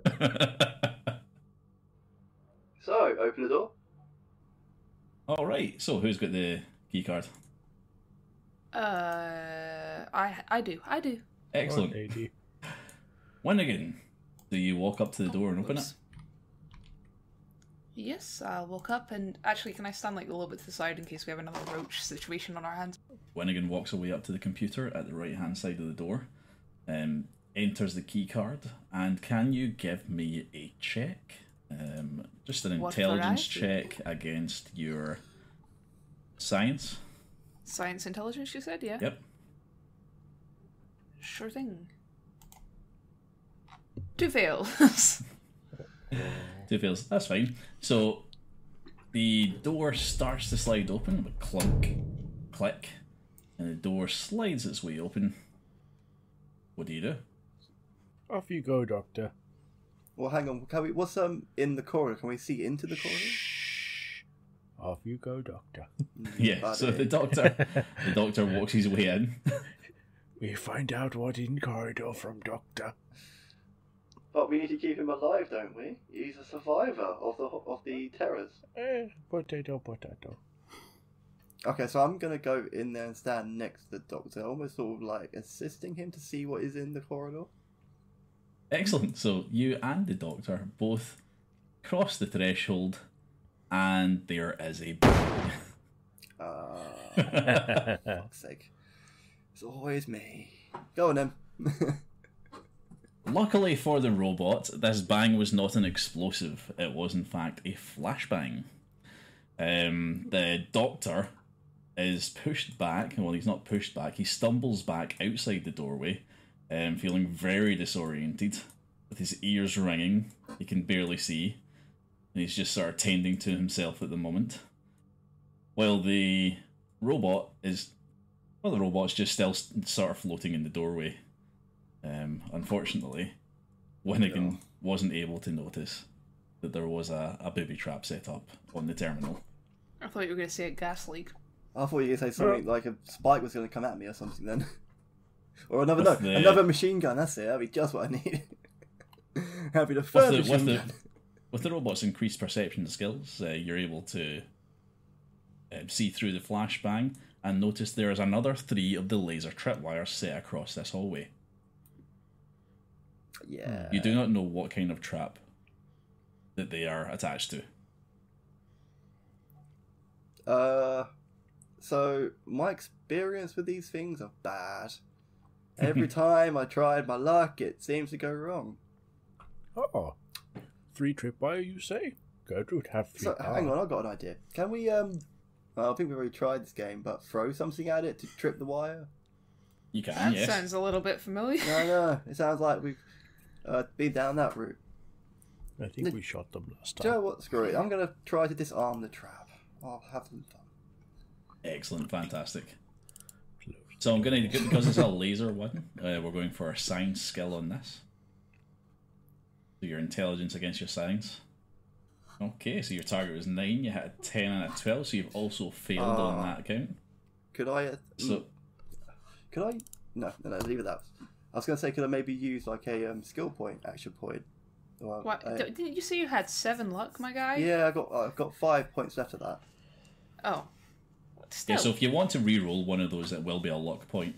So, open the door. Alright, so who's got the keycard? I do. Excellent. Oh, lady. Winnigan, do you walk up to the door and open it? Oops. Yes, I'll walk up and actually, can I stand like a little bit to the side in case we have another roach situation on our hands? Winnigan walks away up to the computer at the right hand side of the door. enters the key card, and can you give me a check? Just an What intelligence variety? check against your science. Science intelligence, you said, yeah? Yep. Sure thing. 2 fails. 2 fails. That's fine. So the door starts to slide open with clunk, click, and the door slides its way open. What do you do? Off you go, Doctor. Well, hang on. Can we? What's in the corridor? Can we see into the corridor? Shh. Off you go, Doctor. Yeah. So the doctor walks his way in. We find out what in corridor from Doctor. But we need to keep him alive, don't we? He's a survivor of the terrors. Potato. Okay, so I'm gonna go in there and stand next to the doctor, almost sort of like assisting him to see what is in the corridor. Excellent. So you and the doctor both cross the threshold, and there is a bang. Fuck's sake. It's always me. Go on then. Luckily for the robot, this bang was not an explosive. It was in fact a flashbang. The doctor is pushed back. Well, he's not pushed back. He stumbles back outside the doorway, feeling very disoriented, with his ears ringing. He can barely see, and he's just sort of tending to himself at the moment. While the robot's just still sort of floating in the doorway. Unfortunately, Winnigan wasn't able to notice that there was a booby trap set up on the terminal. I thought you were going to say a gas leak. I thought you were going to say something like a spike was going to come at me or something then. Or another machine gun, that's it. That'd be just what I need. Happy to third machine gun. With the robot's increased perception skills, you're able to see through the flashbang and notice there is another 3 of the laser tripwires set across this hallway. Yeah. You do not know what kind of trap that they are attached to. So my experience with these things are bad. Every time I tried my luck, it seems to go wrong. Oh, 3 tripwire, you say? Gertrude have 3. So hang on, I've got an idea. Can we I think we've already tried this game, but throw something at it to trip the wire? You can, That yes. sounds a little bit familiar. No, it sounds like we've been down that route. I think we shot them last Do you time. know what? Screw it. I'm going to try to disarm the trap. I'll have some fun. Excellent, fantastic. So I'm going to, because it's a laser one, we're going for a science skill on this. So your intelligence against your science. Okay, so your target was 9, you had a 10 and a 12, so you've also failed on that account. Could I... Could I... No, leave it that. I was going to say, could I maybe use like a skill point, action point? Well, What? Didn't you say you had 7 luck, my guy? Yeah, I've got 5 points left of that. Oh. Still. Yeah, so if you want to re-roll one of those, it will be a luck point.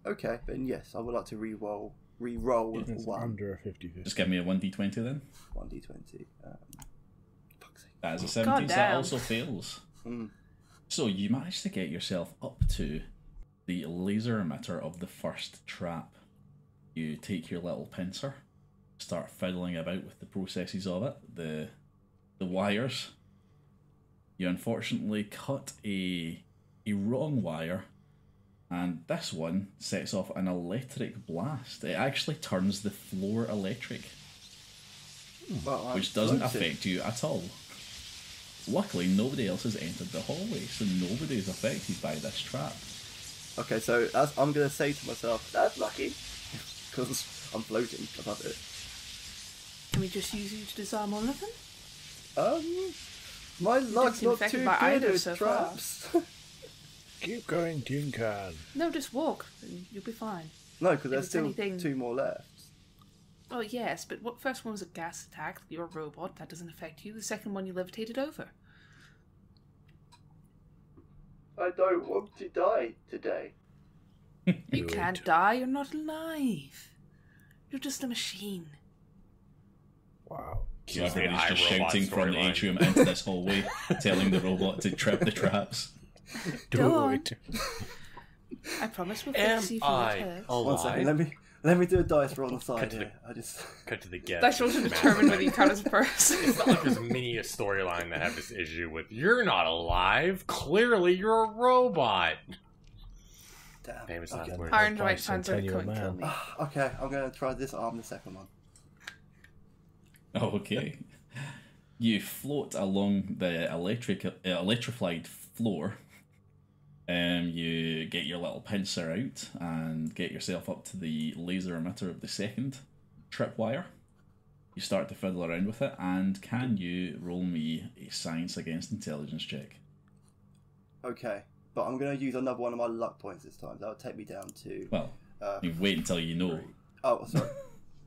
Okay, then yes, I would like to re-roll It's one. under a 50-50. Just give me a 1d20 then. 1d20. Fuck's sake. That is a 17, so that damn. also fails. Mm. So you managed to get yourself up to the laser emitter of the first trap. You take your little pincer, start fiddling about with the processes of it, the wires. You unfortunately cut a wrong wire, and this one sets off an electric blast. It actually turns the floor electric, Well, which doesn't explosive. affect you at all. Luckily, nobody else has entered the hallway, so nobody is affected by this trap. Okay, so as I'm going to say to myself, that's lucky, because I'm floating above it. Can we just use you to disarm all of them? My luck's seem not affected too by good either with so far. traps. Keep going, Tin Can. No, just walk, and you'll be fine. No, because there's it's still anything- 2 more left. Oh, yes, but what first one was a gas attack? You're a robot, that doesn't affect you. The second one you levitated over. I don't want to die today. You can't die, you're not alive. You're just a machine. Wow. So Use the everybody's just iRobot shouting from the storyline. atrium into this hallway, telling the robot to trip the traps. Do Go on. it. I promise we'll Am fix you for I your test. One second, alive? Let me do a dice roll on the side Cut to here. I just Cut to the get. That's what to determine whether you count as a person. It's not like there's many a storyline that have this issue with you're not alive. Clearly, you're a robot. damn. Famous Okay. last word. Iron Dwight fans are Bicentennial couldn't kill man. me. Okay, I'm going to try this arm, the second one. Okay. You float along the electrified floor. You get your little pincer out and get yourself up to the laser emitter of the second tripwire. You start to fiddle around with it, and can you roll me a science against intelligence check? Okay, but I'm going to use another one of my luck points this time. That'll take me down to... Well, you wait until you know. Oh, sorry.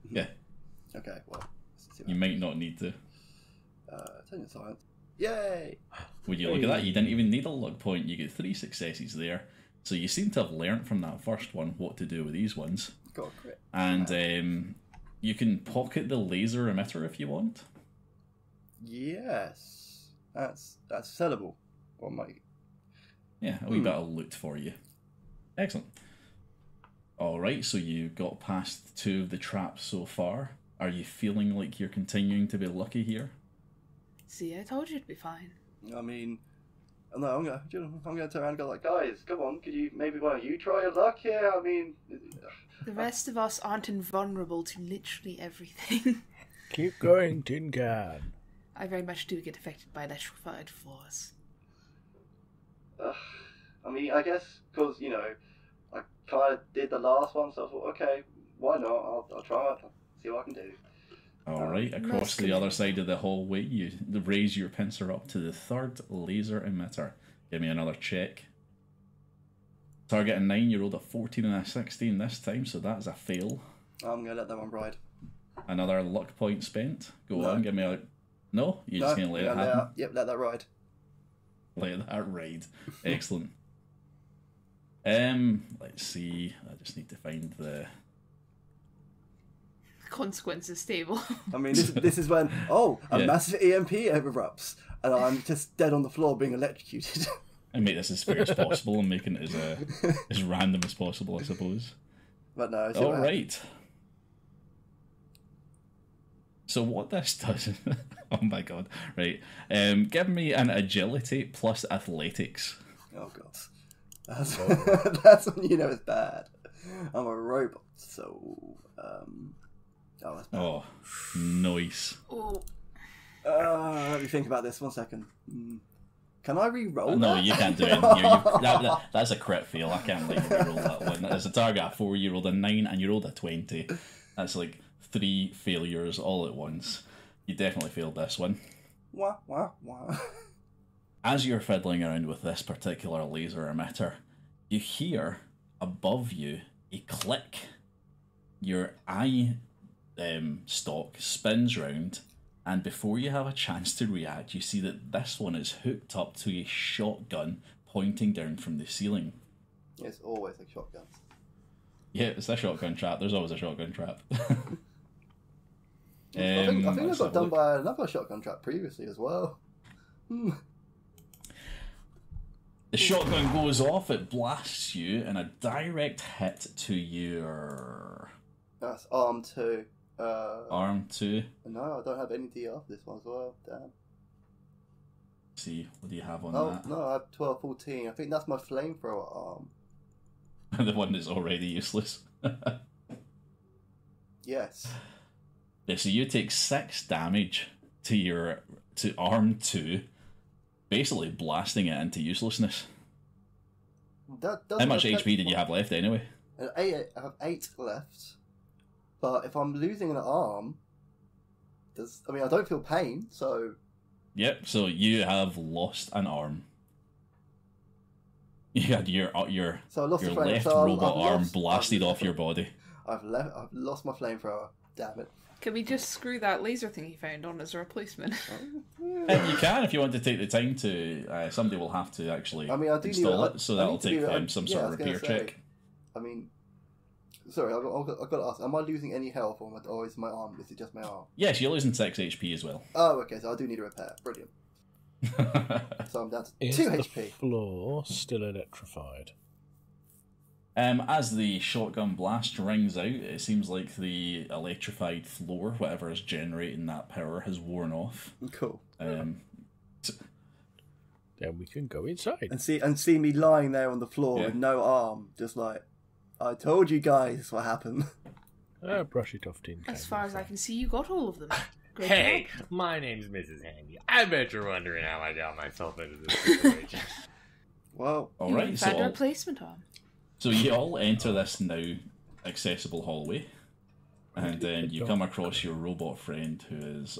Yeah, Okay, well... let's see what you might not need to. Intelligence science. Yay! Would you look at that? You didn't even need a luck point. You get 3 successes there. So you seem to have learnt from that first one what to do with these ones. Got a crit. And you can pocket the laser emitter if you want. Yes. That's sellable. Or my... Yeah, a wee bit of loot for you. Excellent. Alright, so you got past 2 of the traps so far. Are you feeling like you're continuing to be lucky here? See, I told you it'd be fine. I mean... No, I'm gonna turn around and go like, guys, come on, why don't you try your luck here? I mean... The rest of us aren't invulnerable to literally everything. Keep going, Tin Can. I very much do get affected by electrified floors. I mean, I guess, because, I kind of did the last one, so I thought, okay, why not? I'll try it, see what I can do. Alright, across the other side of the hallway, you raise your pincer up to the third laser emitter. Give me another check. Target a 9, you rolled a 14 and a 16 this time, so that's a fail. I'm going to let that one ride. Another luck point spent. Go No. on, give me a... No? You're just going to let it happen? Let that ride. Let that ride. Excellent. Let's see. I just need to find the... Consequences stable. I mean, this is when, a Yeah. massive EMP erupts, and I'm just dead on the floor being electrocuted. And make this as fair as possible and making it as random as possible, I suppose. But no, All right. So what this does... oh my god. Right. Give me an agility plus athletics. Oh god. That's when you know it's bad. I'm a robot, so... that's bad. Oh, nice. Oh, Let me think about this 1 second. Can I re-roll No, that? you can't do it. That's a crit fail. I can't let you roll that one. As a target of 4, you rolled a 9 and you rolled a 20. That's like 3 failures all at once. You definitely failed this one. Wah, wah, wah. As you're fiddling around with this particular laser emitter, you hear above you a click. Your eye stalk spins round, and before you have a chance to react, you see that this one is hooked up to a shotgun pointing down from the ceiling. It's always a shotgun. Yeah, it's a shotgun trap. There's always a shotgun trap. I think I let's got have a done look. by another shotgun trap previously as well. The shotgun goes off, it blasts you, and a direct hit to your That's arm 2. arm 2. No, I don't have any DR for this one as well. Damn. See, what do you have on Oh, no, I have 12, 14. I think that's my flamethrower arm. that? The one that's already useless. Yes. Yeah, so you take 6 damage to arm 2, basically blasting it into uselessness. That How much HP did you have left anyway? I have 8 left. But if I'm losing an arm, I don't feel pain, so... Yep, so you have lost an arm. You had your So I lost your the flame, left so I've robot arm lost- blasted I've- off your body. I've lost my flamethrower. Damn it. can we just screw that laser thing he found on as a replacement? And you can if you want to take the time to. Somebody will have to actually I mean, I do install need it, so I that'll need to take do- some yeah, sort I of was gonna repair say, check. I mean... Sorry, I've got to ask, am I losing any health or is my arm? Is it just my arm? Yes, you're losing 6 HP as well. Oh, okay, so I do need a repair. Brilliant. So I'm down to Is 2 the HP. floor still electrified? As the shotgun blast rings out, it seems like the electrified floor, whatever is generating that power, has worn off. Cool. Then we can go inside. And see me lying there on the floor Yeah. with no arm, just like, I told you guys what happened. Brush it off, Tin Can. As far as I can see, you got all of them. Great Hey, job. my name's Mrs. Handy. I bet you're wondering how I got myself into this situation. Well, All You right, found a replacement arm. so you all enter this now accessible hallway, and then you come across your robot friend who is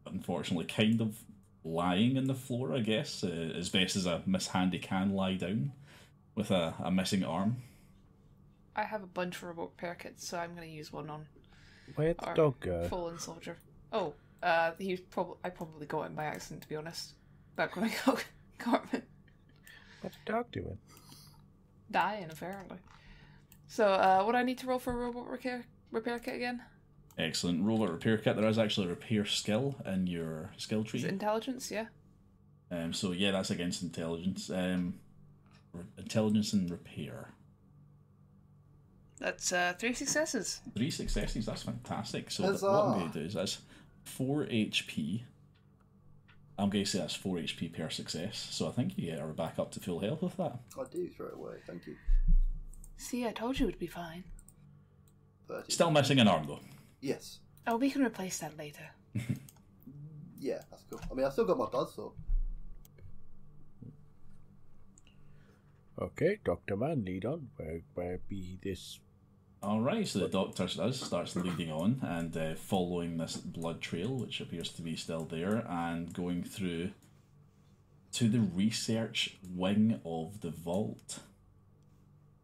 unfortunately kind of lying in the floor, I guess, as best as a Miss Handy can lie down, with a missing arm. I have a bunch of remote repair kits, so I'm going to use one on Where'd the our dog go? fallen soldier. Oh, I probably got him by accident, to be honest. Back when I got Cartman. What's the dog doing? Dying, apparently. So, what do I need to roll for a robot repair kit again? Excellent. Robot repair kit. There is actually a repair skill in your skill Is tree. it intelligence? Yeah. So yeah, that's against intelligence. Intelligence and repair. That's 3 successes. 3 successes. That's fantastic. So Huzzah. what I'm going to do is that's 4 HP. I'm going to say that's 4 HP per success. So I think you get her back up to full health with that. I do straight away, thank you. See, I told you it would be fine. 30. Still missing an arm though. Yes. Oh, we can replace that later. Yeah, that's cool. I mean, I've still got my buzzsaw. Okay, Dr. Man, lead on. Where be this? Alright, so the doctor starts leading on and following this blood trail, which appears to be still there, and going through to the research wing of the vault.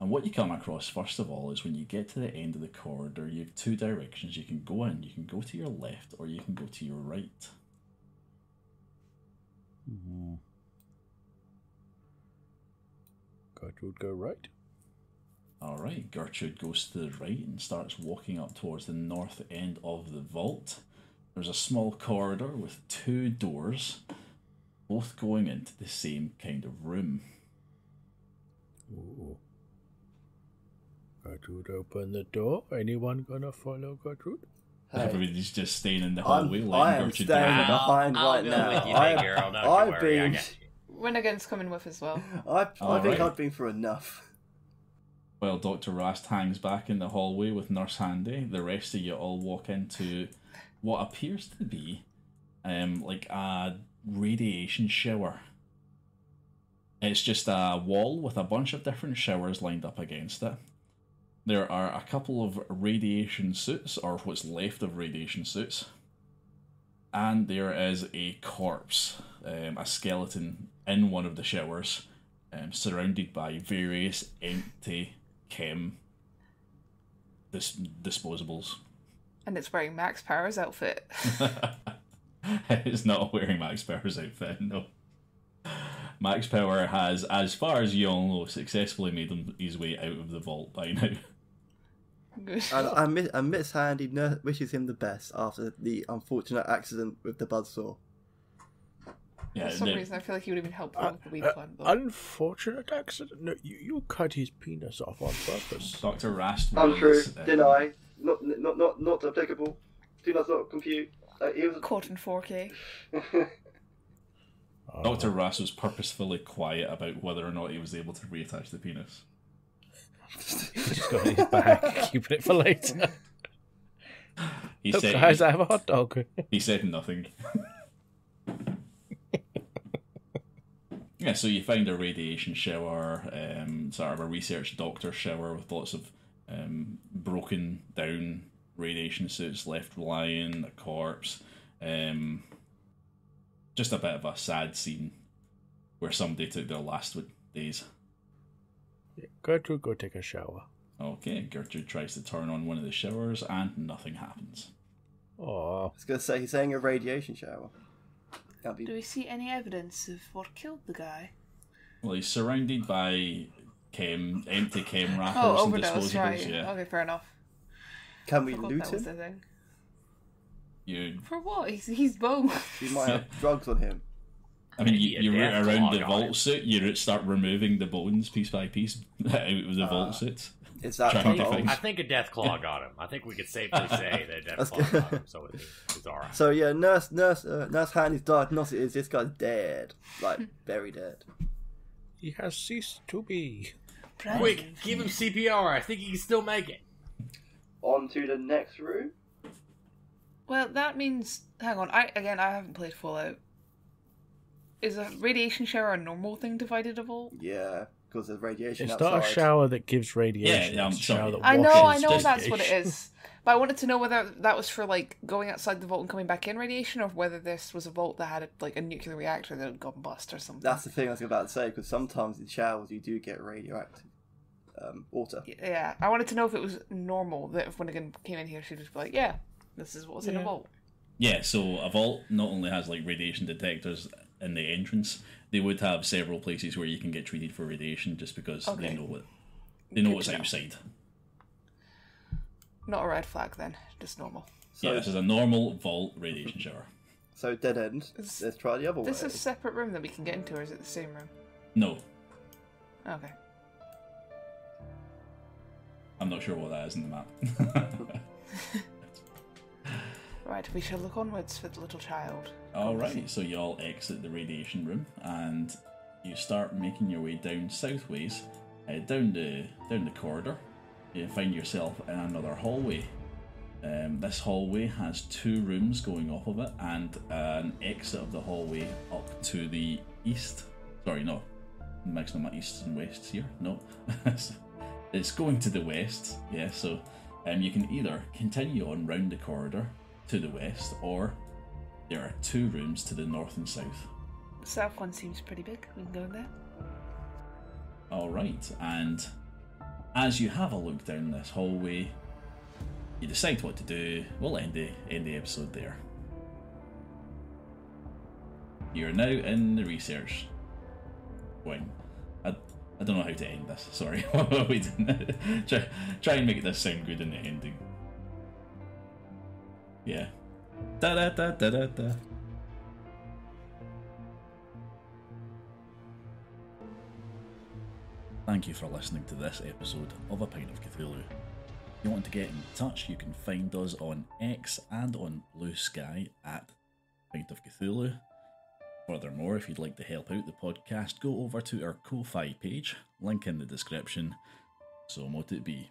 And what you come across, first of all, is when you get to the end of the corridor, you have 2 directions you can go in. You can go to your left, or you can go to your right. Gertrude, go right. Alright, Gertrude goes to the right and starts walking up towards the north end of the vault. There's a small corridor with 2 doors, both going into the same kind of room. Ooh. Gertrude, open the door. Anyone gonna follow Gertrude? Hey, Everybody's just staying in the hallway, I letting am Gertrude staying down. behind I'll right go now. with you, big girl. Don't you I've worry, I been. got you. Winnigan's coming with as well. I think Alright. I've been through enough. While Dr. Rast hangs back in the hallway with Nurse Handy, the rest of you all walk into what appears to be like a radiation shower. It's just a wall with a bunch of different showers lined up against it. There are a couple of radiation suits, or what's left of radiation suits. And there is a corpse, a skeleton, in one of the showers, surrounded by various empty chem disposables. And it's wearing Max Power's outfit. It's not wearing Max Power's outfit, no. Max Power has, as far as you all know, successfully made his way out of the vault by now. Good. And Miss Handy wishes him the best after the unfortunate accident with the buzzsaw. Yeah, For some no, reason, I feel like he would have been helpful with the weed plant. Though. Unfortunate accident. No, you cut his penis off on purpose. Dr. Rast Untrue. was, Deny. Not applicable. Do not compute. He was. Caught in 4K. Dr. Rast was purposefully quiet about whether or not he was able to reattach the penis. He's just got it in his bag, keeping it for later. He Look, said guys, I have a hot dog. he said nothing. Yeah, so you find a radiation shower, sort of a research doctor shower with lots of broken down radiation suits left lying, a corpse. Just a bit of a sad scene where somebody took their last days. Gertrude, go take a shower. Okay, Gertrude tries to turn on one of the showers and nothing happens. Oh, I was going to say, he's saying a radiation shower. That'd be... Do we see any evidence of what killed the guy? Well, he's surrounded by empty chem wrappers Oh, and overdose, disposables. right. Yeah, Okay, fair enough. Can we Forgot loot that was him? the thing. you For what? He's both. He might have drugs on him. I mean, Maybe a you root death around clog the on vault him. suit, you start removing the bones piece by piece out of the vault suit. Is that Trying to the find- I think a death claw got him. I think we could safely say that a death That's claw good. got him, so it's alright. So yeah, Nurse Handy's diagnosis is this guy's dead, like very dead. He has ceased to be. Quick, give him CPR. I think he can still make it. On to the next room. Well, that means. Hang on. I haven't played Fallout. Is a radiation shower a normal thing to fight in a vault? Yeah, because there's radiation It's outside. not a shower that gives radiation. Yeah, it's a sorry. shower that I washes know that's what it radiation. is. But I wanted to know whether that was for like going outside the vault and coming back in radiation, or whether this was a vault that had a nuclear reactor that had gone bust or something. That's the thing I was about to say, because sometimes in showers you do get radioactive water. Yeah, I wanted to know if it was normal that if Winnigan came in here, she'd just be like, "Yeah, this is what's in a Yeah. vault." Yeah, so a vault not only has like radiation detectors in the entrance, they would have several places where you can get treated for radiation just because Okay. they know what's Good to know. outside. Not a red flag then, just normal. So, Yeah, this is a normal vault radiation shower. so dead end. Is- Let's try the other way. This is a separate room that we can get into, or is it the same room? No, Okay. I'm not sure what that is in the map. Right, we shall look onwards for the little child. Alright, so you all exit the radiation room and you start making your way down southways, down the corridor. You find yourself in another hallway. This hallway has 2 rooms going off of it and an exit of the hallway up to the east. Sorry, no. I'm mixing my easts and wests here. No. It's going to the west, yeah, so you can either continue on round the corridor to the west, or there are 2 rooms to the north and south. The south one seems pretty big. We can go in there. Alright, and as you have a look down this hallway, you decide what to do. We'll end the episode there. You're now in the research wing. I don't know how to end this, sorry. We didn't try and make this sound good in the ending. Yeah. Da da da da da da. Thank you for listening to this episode of A Pint of Cthulhu. If you want to get in touch, you can find us on X and on Blue Sky at Pint of Cthulhu. Furthermore, if you'd like to help out the podcast, go over to our Ko-Fi page, link in the description. So mote it be.